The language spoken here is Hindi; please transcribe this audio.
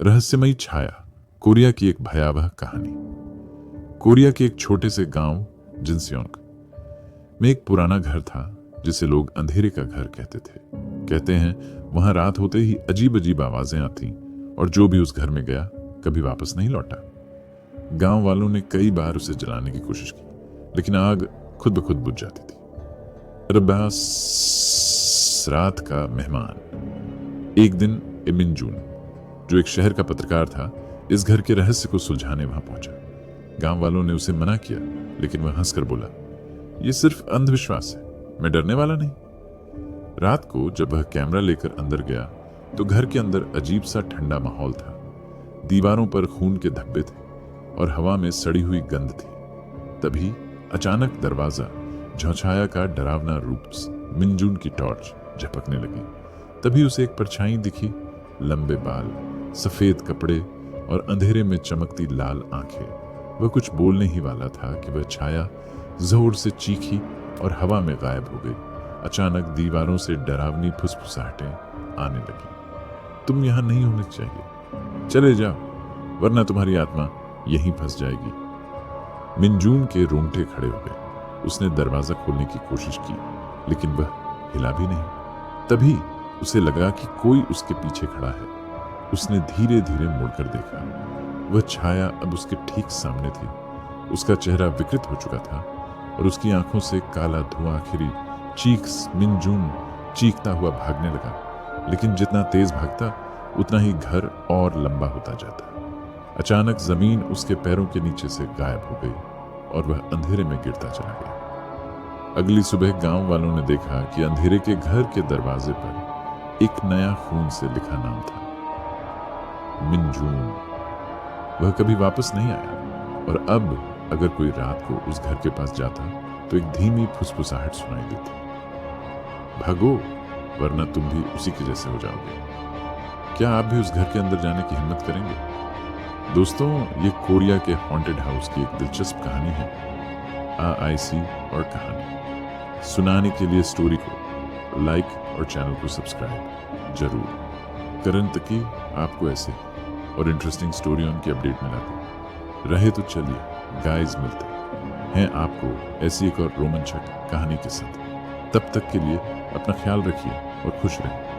रहस्यमयी छाया, कोरिया की एक भयावह कहानी। कोरिया के एक छोटे से गांव जिनस्योंग में एक पुराना घर था जिसे लोग अंधेरे का घर कहते थे। कहते हैं वहां रात होते ही अजीब अजीब आवाजें आती और जो भी उस घर में गया कभी वापस नहीं लौटा। गांव वालों ने कई बार उसे जलाने की कोशिश की, लेकिन आग खुद ब खुद बुझ जाती थी। रब्बास रात का मेहमान एक दिन इमिन जून, जो एक शहर का पत्रकार था, इस घर के रहस्य को सुलझाने वहां पहुंचा। गांव वालों ने उसे मना किया, लेकिन वह हंसकर बोला, यह सिर्फ अंधविश्वास है, मैं डरने वाला नहीं। रात को जब वह कैमरा लेकर अंदर गया तो घर के अंदर अजीब सा ठंडा माहौल था। दीवारों पर खून के धब्बे थे और हवा में सड़ी हुई गंध थी। तभी अचानक दरवाजा झौंछाया का डरावना रूप मिनजून की टॉर्च झपकने लगी। तभी उसे एक परछाई दिखी, लंबे बाल, सफेद कपड़े और अंधेरे में चमकती लाल आंखें। वह कुछ बोलने ही वाला था कि वह छाया जोर से चीखी और हवा में गायब हो गई। अचानक दीवारों से डरावनी फुसफुसाहटें आने लगी। तुम यहां नहीं होने चाहिए, चले जाओ, वरना तुम्हारी आत्मा यहीं फंस जाएगी। मिनजून के रोंगटे खड़े हो गए। उसने दरवाजा खोलने की कोशिश की, लेकिन वह हिला भी नहीं। तभी उसे लगा कि कोई उसके पीछे खड़ा है। उसने धीरे धीरे मुड़कर देखा। वह छाया अब उसके ठीक सामने थी। उसका चेहरा विकृत हो चुका था और उसकी आंखों से काला धुआं खिरी चीख। मिनजून चीखता हुआ भागने लगा, लेकिन जितना तेज भागता उतना ही घर और लंबा होता जाता। अचानक जमीन उसके पैरों के नीचे से गायब हो गई और वह अंधेरे में गिरता चला गया। अगली सुबह गांव वालों ने देखा कि अंधेरे के घर के दरवाजे पर एक नया खून से लिखा नाम था, मिनजून। वह कभी वापस नहीं आया और अब अगर कोई रात को उस घर के पास जाता तो एक धीमी फुसफुसाहट सुनाई देती, भागो, वरना तुम भी उसी के जैसे हो जाओगे। क्या आप भी उस घर के अंदर जाने की हिम्मत करेंगे? दोस्तों, ये कोरिया के हॉन्टेड हाउस की एक दिलचस्प कहानी है। AIC और कहानी सुनाने के लिए स्टोरी को लाइक और चैनल को सब्सक्राइब जरूर करें, ताकि आपको ऐसे और इंटरेस्टिंग स्टोरियों की अपडेट मिलती रहे। तो चलिए गाइस, मिलते हैं आपको ऐसी एक और रोमांचक कहानी के साथ। तब तक के लिए अपना ख्याल रखिए और खुश रहें।